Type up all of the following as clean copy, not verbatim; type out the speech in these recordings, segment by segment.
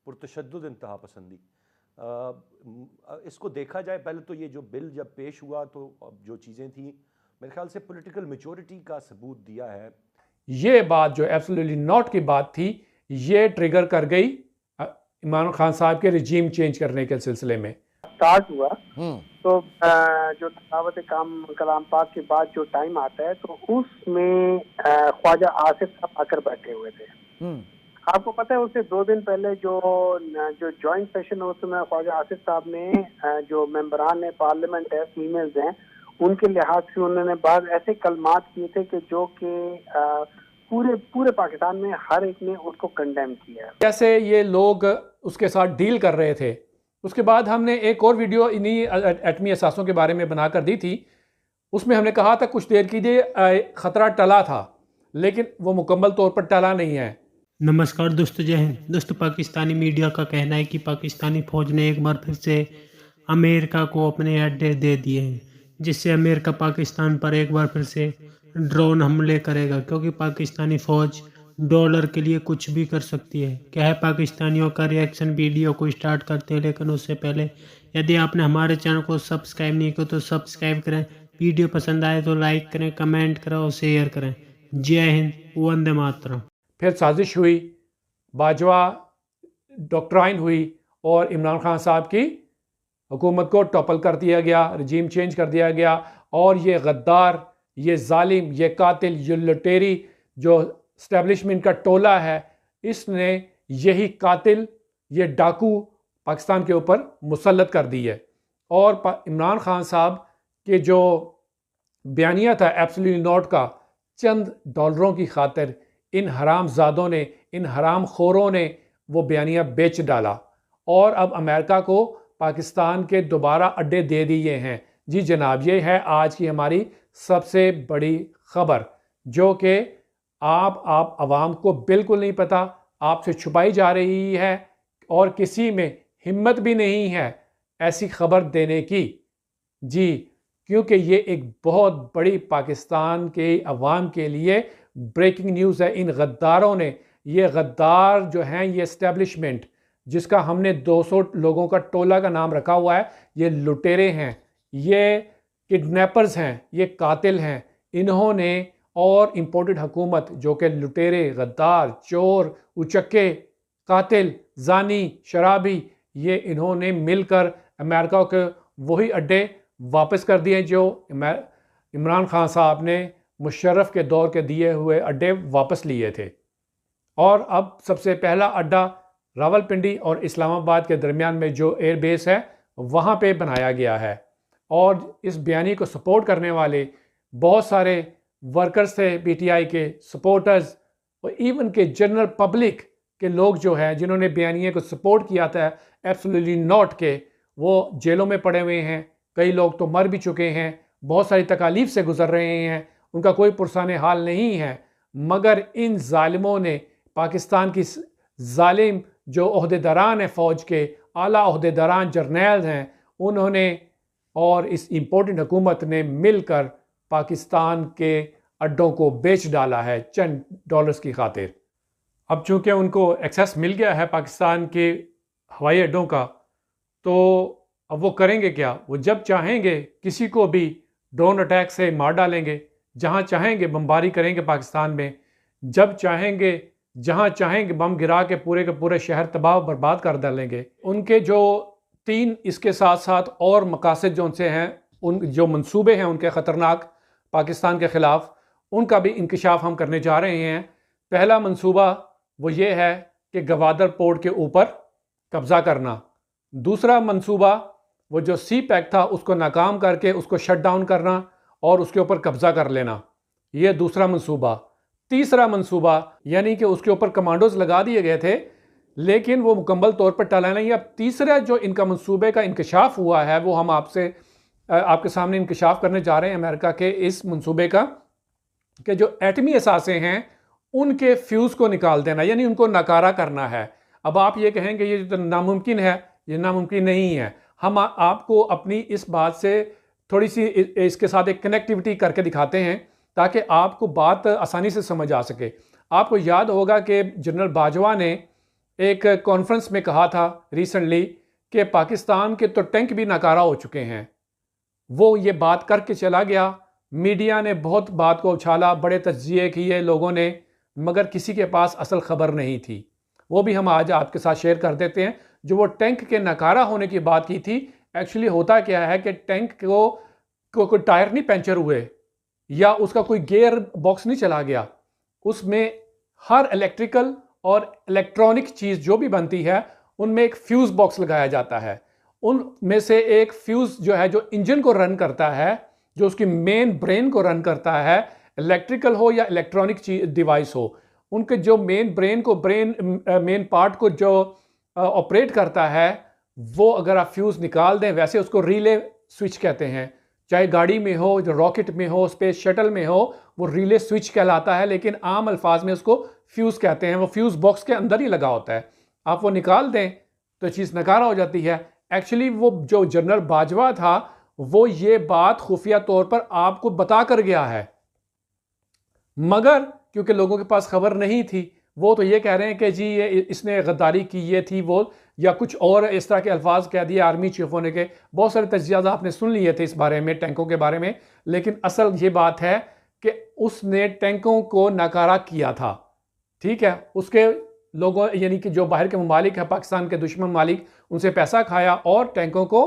पुरतशद्दुद इंतहा पसंदी। इसको देखा जाए, पहले तो ये जो बिल जब पेश हुआ तो जो चीज़ें थी मेरे ख्याल से पॉलिटिकल मैच्योरिटी का सबूत दिया है। ये बात जो एब्सोल्युटली नॉट की बात थी, ये ट्रिगर कर गई इमरान खान साहब के रिजीम चेंज करने के सिलसिले में। स्टार्ट हुआ तो जो तलावत कलाम पाक के बाद जो टाइम आता है तो उसमें ख्वाजा आसिफ साहब आकर बैठे हुए थे। आपको पता है उससे 2 दिन पहले जो जॉइंट सेशन है उसमें ख्वाजा आसिफ साहब ने जो मेंबरान है पार्लियामेंट है, फीमेल्स हैं, उनके लिहाज से उन्होंने बाद ऐसे कलमात किए थे कि जो कि पूरे पाकिस्तान में हर एक ने उसको कंडेम किया। कैसे ये लोग उसके साथ डील कर रहे थे। उसके बाद हमने एक और वीडियो इन्हीं एटमी असासों के बारे में बनाकर दी थी। उसमें हमने कहा था कुछ देर के लिए ख़तरा टला था, लेकिन वो मुकम्मल तौर पर टला नहीं है। नमस्कार दोस्तों, जय हिंद। दोस्तों, पाकिस्तानी मीडिया का कहना है कि पाकिस्तानी फ़ौज ने एक बार फिर से अमेरिका को अपने अड्डे दे दिए हैं, जिससे अमेरिका पाकिस्तान पर एक बार फिर से ड्रोन हमले करेगा, क्योंकि पाकिस्तानी फ़ौज डॉलर के लिए कुछ भी कर सकती है। क्या है पाकिस्तानियों का रिएक्शन। वीडियो को स्टार्ट करते हैं, लेकिन उससे पहले यदि आपने हमारे चैनल को सब्सक्राइब नहीं किया तो सब्सक्राइब करें। वीडियो पसंद आए तो लाइक करें, कमेंट करें और शेयर करें। जय हिंद, वंदे मातरम। फिर साजिश हुई, बाजवा डॉक्ट्राइन हुई और इमरान खान साहब की हुकूमत को टॉपल कर दिया गया, रजीम चेंज कर दिया गया। और ये गद्दार, ये जालिम, ये कातिल, ये लुटेरी जो इस्टेब्लिशमेंट का टोला है, इसने यही कातिल, ये डाकू पाकिस्तान के ऊपर मुसल्लत कर दी है। और इमरान खान साहब के जो बयानिया था एब्सोल्युटली नॉट का, चंद डॉलरों की खातिर इन हरामजादों ने, इन हराम खोरों ने वो बयानिया बेच डाला और अब अमेरिका को पाकिस्तान के दोबारा अड्डे दे दिए हैं। जी जनाब, ये है आज की हमारी सबसे बड़ी खबर, जो कि आप आवाम को बिल्कुल नहीं पता, आपसे छुपाई जा रही है और किसी में हिम्मत भी नहीं है ऐसी खबर देने की। जी, क्योंकि ये एक बहुत बड़ी पाकिस्तान के अवाम के लिए ब्रेकिंग न्यूज़ है। इन गद्दारों ने, ये गद्दार जो हैं, ये इस्टेब्लिशमेंट जिसका हमने 200 लोगों का टोला का नाम रखा हुआ है, ये लुटेरे हैं, ये किडनैपर्स हैं, ये कातिल हैं। इन्होंने और इम्पोर्टेड हुकूमत जो कि लुटेरे, गद्दार, चोर, उचक्के, कातिल, जानी, शराबी, ये इन्होंने मिलकर अमेरिका के वही अड्डे वापस कर दिए जो इमरान खान साहब ने मुशर्रफ के दौर के दिए हुए अड्डे वापस लिए थे। और अब सबसे पहला अड्डा रावलपिंडी और इस्लामाबाद के दरमियान में जो एयर बेस है वहाँ पे बनाया गया है। और इस बयानी को सपोर्ट करने वाले बहुत सारे वर्कर्स थे, पीटीआई के सपोर्टर्स और इवन के जनरल पब्लिक के लोग जो है जिन्होंने बयानिए को सपोर्ट किया था एब्सोल्युटली नॉट के, वो जेलों में पड़े हुए हैं। कई लोग तो मर भी चुके हैं, बहुत सारी तकालीफ से गुजर रहे हैं, उनका कोई पुरसाने हाल नहीं है। मगर इन जालिमों ने, पाकिस्तान की जालिम जो ओहदेदारान हैं, फ़ौज के आला ओहदेदारान, जर्नैल हैं, उन्होंने और इस इम्पोर्टेंट हुकूमत ने मिलकर पाकिस्तान के अड्डों को बेच डाला है चंद डॉलर्स की खातिर। अब चूँकि उनको एक्सेस मिल गया है पाकिस्तान के हवाई अड्डों का, तो अब वो करेंगे क्या? वो जब चाहेंगे किसी को भी ड्रोन अटैक से मार डालेंगे, जहाँ चाहेंगे बमबारी करेंगे पाकिस्तान में, जब चाहेंगे जहाँ चाहेंगे बम गिरा के पूरे शहर तबाह बर्बाद कर डालेंगे। उनके जो 3 इसके साथ साथ और मकासद जो उनसे हैं, उन जो मंसूबे हैं उनके ख़तरनाक पाकिस्तान के ख़िलाफ़, उनका भी इंकशाफ हम करने जा रहे हैं। पहला मंसूबा वो ये है कि गवादर पोर्ट के ऊपर कब्ज़ा करना। दूसरा मंसूबा वो जो सी पैक था उसको नाकाम करके उसको शट डाउन करना और उसके ऊपर कब्ज़ा कर लेना, ये दूसरा मंसूबा। तीसरा मंसूबा यानी कि उसके ऊपर कमांडोज लगा दिए गए थे लेकिन वो मुकम्मल तौर पर टला नहीं। अब तीसरा जो इनका मंसूबे का इंकशाफ हुआ है वो हम आपके सामने इंकशाफ करने जा रहे हैं अमेरिका के इस मंसूबे का, कि जो एटमी असासे हैं उनके फ्यूज़ को निकाल देना, यानी उनको नकारा करना है। अब आप ये कहेंगे ये तो नामुमकिन है, ये नामुमकिन नहीं है। हम आपको अपनी इस बात से थोड़ी सी इसके साथ एक कनेक्टिविटी करके दिखाते हैं ताकि आपको बात आसानी से समझ आ सके। आपको याद होगा कि जनरल बाजवा ने एक कॉन्फ्रेंस में कहा था रिसेंटली कि पाकिस्तान के तो टैंक भी नाकारा हो चुके हैं। वो ये बात करके चला गया। मीडिया ने बहुत बात को उछाला, बड़े तज्जिए किए लोगों ने, मगर किसी के पास असल खबर नहीं थी। वो भी हम आज आपके साथ शेयर कर देते हैं। जो वो टैंक के नाकारा होने की बात की थी, एक्चुअली होता क्या है कि टैंक को कोई टायर नहीं पंचर हुए या उसका कोई गियर बॉक्स नहीं चला गया। उसमें हर इलेक्ट्रिकल और इलेक्ट्रॉनिक चीज़ जो भी बनती है उनमें एक फ्यूज़ बॉक्स लगाया जाता है। उनमें से एक फ्यूज़ जो है, जो इंजन को रन करता है, जो उसकी मेन ब्रेन को रन करता है, इलेक्ट्रिकल हो या इलेक्ट्रॉनिक डिवाइस हो, उनके जो मेन ब्रेन को मेन पार्ट को जो ऑपरेट करता है, वो अगर आप फ्यूज़ निकाल दें, वैसे उसको रिले स्विच कहते हैं। चाहे गाड़ी में हो, जो रॉकेट में हो, स्पेस शटल में हो, वो रिले स्विच कहलाता है, लेकिन आम अल्फाज में उसको फ्यूज़ कहते हैं। वो फ्यूज़ बॉक्स के अंदर ही लगा होता है। आप वो निकाल दें तो चीज़ नकारा हो जाती है। एक्चुअली वो जो जनरल बाजवा था, वो ये बात खुफिया तौर पर आपको बता कर गया है, मगर क्योंकि लोगों के पास खबर नहीं थी, वो तो ये कह रहे हैं कि जी ये इसने गद्दारी की, ये थी वो, या कुछ और इस तरह के अल्फाज कह दिए आर्मी चीफ होने के। बहुत सारे तज्जियात आपने सुन लिए थे इस बारे में, टैंकों के बारे में, लेकिन असल ये बात है कि उसने टैंकों को नकारा किया था। ठीक है, उसके लोगों यानी कि जो बाहर के ममालिक हैं, पाकिस्तान के दुश्मन ममालिक, उनसे पैसा खाया और टैंकों को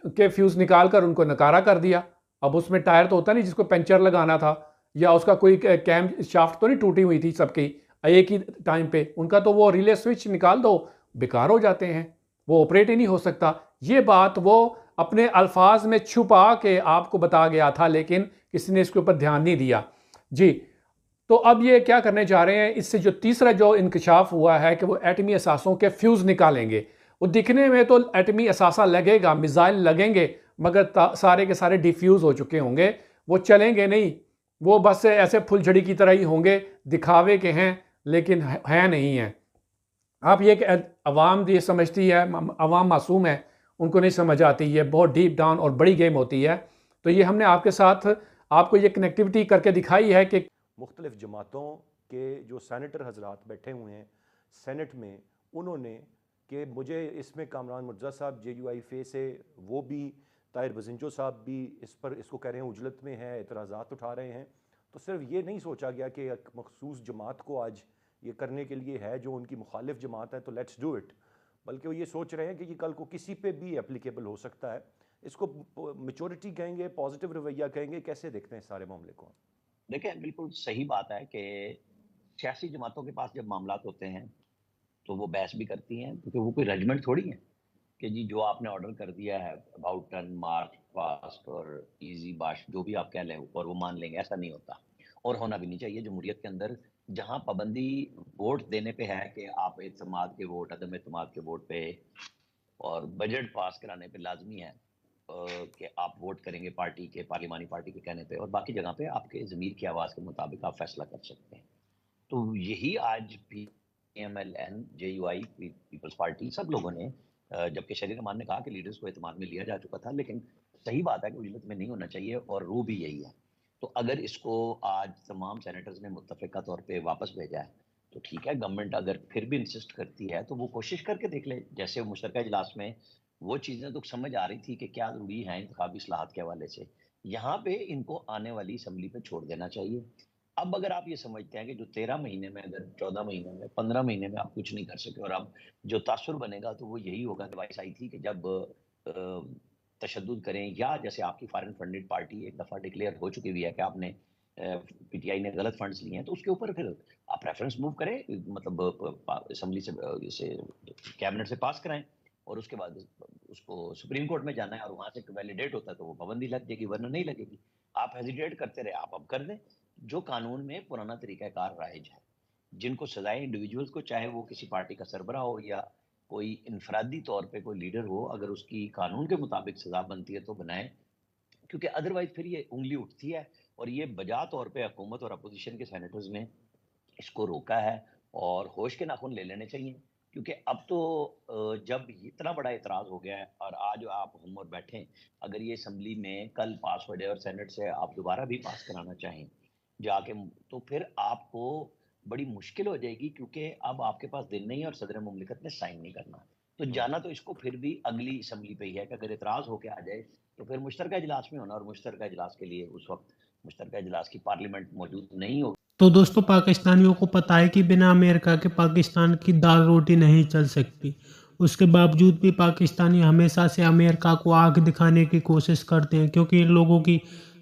के फ्यूज़ निकाल कर उनको नकारा कर दिया। अब उसमें टायर तो होता नहीं जिसको पंचर लगाना था, या उसका कोई कैम शाफ्ट तो नहीं टूटी हुई थी सबकी एक ही टाइम पे। उनका तो वो रिले स्विच निकाल दो, बेकार हो जाते हैं, वो ऑपरेट ही नहीं हो सकता। ये बात वो अपने अल्फाज में छुपा के आपको बता गया था, लेकिन किसी ने इसके ऊपर ध्यान नहीं दिया जी। तो अब ये क्या करने जा रहे हैं, इससे जो तीसरा जो इंकशाफ हुआ है कि वो एटमी असासों के फ्यूज़ निकालेंगे। वो दिखने में तो एटमी असासा लगेगा, मिसाइल लगेंगे, मगर सारे के सारे डिफ्यूज़ हो चुके होंगे, वो चलेंगे नहीं। वो बस ऐसे फुलझड़ी की तरह ही होंगे, दिखावे के हैं लेकिन है नहीं है। आप ये कि अवाम ये समझती है, अवाम मासूम है, उनको नहीं समझ आती, ये बहुत डीप डाउन और बड़ी गेम होती है। तो ये हमने आपके साथ आपको ये कनेक्टिविटी करके दिखाई है कि मुख्तलिफ जमातों के जो सेनेटर हजरात बैठे हुए हैं सेनेट में, उन्होंने कि मुझे इसमें कामरान मुर्तज़ा साहब JUI फे से, वो भी ताहिर बजिंजो साहब भी इसको कह रहे हैं उजलत में है, एतराज़ात उठा रहे हैं। तो सिर्फ ये नहीं सोचा गया कि एक मखसूस जमात को आज ये करने के लिए है जो उनकी मुखालिफ जमात है तो लेट्स डू इट, बल्कि वो ये सोच रहे हैं कि ये कल को किसी पे भी एप्लीकेबल हो सकता है। इसको मेचोरिटी कहेंगे, पॉजिटिव रवैया कहेंगे, कैसे देखते हैं इस सारे मामले को? देखिए, बिल्कुल सही बात है कि सियासी जमातों के पास जब मामलात होते हैं तो वो बहस भी करती हैं, क्योंकि वो कोई जजमेंट थोड़ी है कि जी जो आपने ऑर्डर कर दिया है अबाउट टर्न मार्च फास्ट और इजी बाश जो भी आप कह लें और वो मान लेंगे, ऐसा नहीं होता और होना भी नहीं चाहिए। जमहूरियत के अंदर जहाँ पाबंदी वोट देने पे है कि आप एतमाद के वोट, अदम एतमाद के वोट पे और बजट पास कराने पे लाजमी है कि आप वोट करेंगे पार्टी के, पार्लिमानी पार्टी के कहने पे, और बाकी जगह पे आपके ज़मीर की आवाज़ के मुताबिक आप फैसला कर सकते हैं। तो यही आज PMLN, JUI, पीपल्स पार्टी, सब लोगों ने, जबकि शरीर रहमान ने कहा कि लीडर्स को एतमाद में लिया जा चुका था, लेकिन सही बात है कि उजलत में नहीं होना चाहिए और रू भी यही है। तो अगर इसको आज तमाम सेनेटर्स ने मुत्तफ़िका तौर पे वापस भेजा है तो ठीक है, गवर्नमेंट अगर फिर भी इंसिस्ट करती है तो वो कोशिश करके देख ले। जैसे मुश्तरका इजलास में वो चीज़ें तो समझ आ रही थी कि क्या ज़रूरी है इंतखाबी इस्लाहात के हवाले से, यहाँ पे इनको आने वाली असम्बली पे छोड़ देना चाहिए। अब अगर आप ये समझते हैं कि जो 13 महीने में, अगर 14 महीने में, 15 महीने में आप कुछ नहीं कर सके और अब जो तासुर बनेगा तो वो यही होगा कि वाइस आई थी कि जब तशद्दुद करें, या जैसे आपकी फॉरेन फंडेड पार्टी एक दफ़ा डिक्लेयर हो चुकी हुई है कि आपने PTI ने गलत फंड्स लिए हैं, तो उसके ऊपर फिर आप रेफरेंस मूव करें, मतलब असम्बली से कैबिनेट से पास कराएं और उसके बाद उसको सुप्रीम कोर्ट में जाना है और वहाँ से वैलिडेट होता है तो वो पाबंदी लग जाएगी, वरना नहीं लगेगी। आप हेजिटेट करते रहे, आप अब कर दें। जो कानून में पुराना तरीक़ाकार राइज है, जिनको सजाएं इंडिविजुअल्स को, चाहे वो किसी पार्टी का सरबरा हो या कोई इनफरादी तौर पे कोई लीडर हो, अगर उसकी कानून के मुताबिक सजा बनती है तो बनाएं, क्योंकि अदरवाइज फिर ये उंगली उठती है। और ये बजा तौर पे हुकूमत और अपोजिशन के सेनेटर्स ने इसको रोका है और होश के नाखून ले लेने चाहिए, क्योंकि अब तो जब इतना बड़ा इतराज़ हो गया है और आज आप हम और बैठें, अगर ये असम्बली में कल पास हो जाए और सेनेट से आप दोबारा भी पास कराना चाहें जाके, तो फिर आपको बड़ी मुश्किल हो जाएगी, क्योंकि अब आपके पास दिन नहीं है और सदर मुमलिकत ने साइन नहीं करना। तो जाना तो इसको फिर भी अगली असम्बली पे ही है कि अगर इतराज़ होके आ जाए तो फिर मुश्तरका इजलास में होना, और मुश्तरका इजलास के लिए उस वक्त मुश्तरका इजलास की पार्लियामेंट मौजूद नहीं होगी। तो दोस्तों, पाकिस्तानियों को पता है कि बिना अमेरिका के पाकिस्तान की दाल रोटी नहीं चल सकती। उसके बावजूद भी पाकिस्तानी हमेशा से अमेरिका को आंख दिखाने की कोशिश करते हैं, क्योंकि इन लोगों की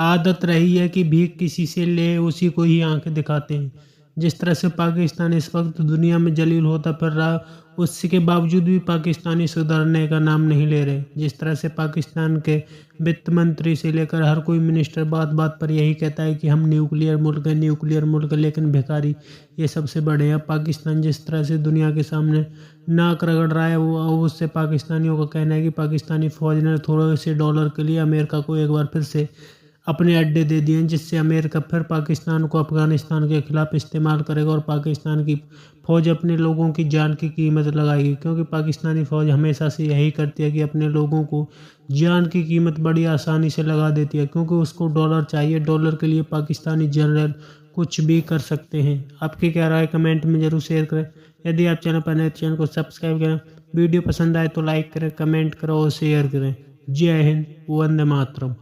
आदत रही है कि भीख किसी से ले उसी को ही आंख दिखाते हैं। जिस तरह से पाकिस्तान इस वक्त दुनिया में जलील होता फिर रहा, उसके बावजूद भी पाकिस्तानी सुधरने का नाम नहीं ले रहे। जिस तरह से पाकिस्तान के वित्त मंत्री से लेकर हर कोई मिनिस्टर बात बात पर यही कहता है कि हम न्यूक्लियर मुल्क है, लेकिन भिखारी ये सबसे बड़े हैं। पाकिस्तान जिस तरह से दुनिया के सामने नाक रगड़ रहा है, वो अब उससे पाकिस्तानियों का कहना है कि पाकिस्तानी फौज ने थोड़े से डॉलर के लिए अमेरिका को एक बार फिर से अपने अड्डे दे दिए हैं, जिससे अमेरिका फिर पाकिस्तान को अफगानिस्तान के खिलाफ इस्तेमाल करेगा और पाकिस्तान की फ़ौज अपने लोगों की जान की कीमत लगाएगी। क्योंकि पाकिस्तानी फ़ौज हमेशा से यही करती है कि अपने लोगों को जान की कीमत बड़ी आसानी से लगा देती है, क्योंकि उसको डॉलर चाहिए। डॉलर के लिए पाकिस्तानी जनरल कुछ भी कर सकते हैं। आपकी क्या राय कमेंट में ज़रूर शेयर करें। यदि आप चैनल पर नए तो चैनल को सब्सक्राइब करें। वीडियो पसंद आए तो लाइक करें, कमेंट करें और शेयर करें। जय हिंद, वंदे मातरम।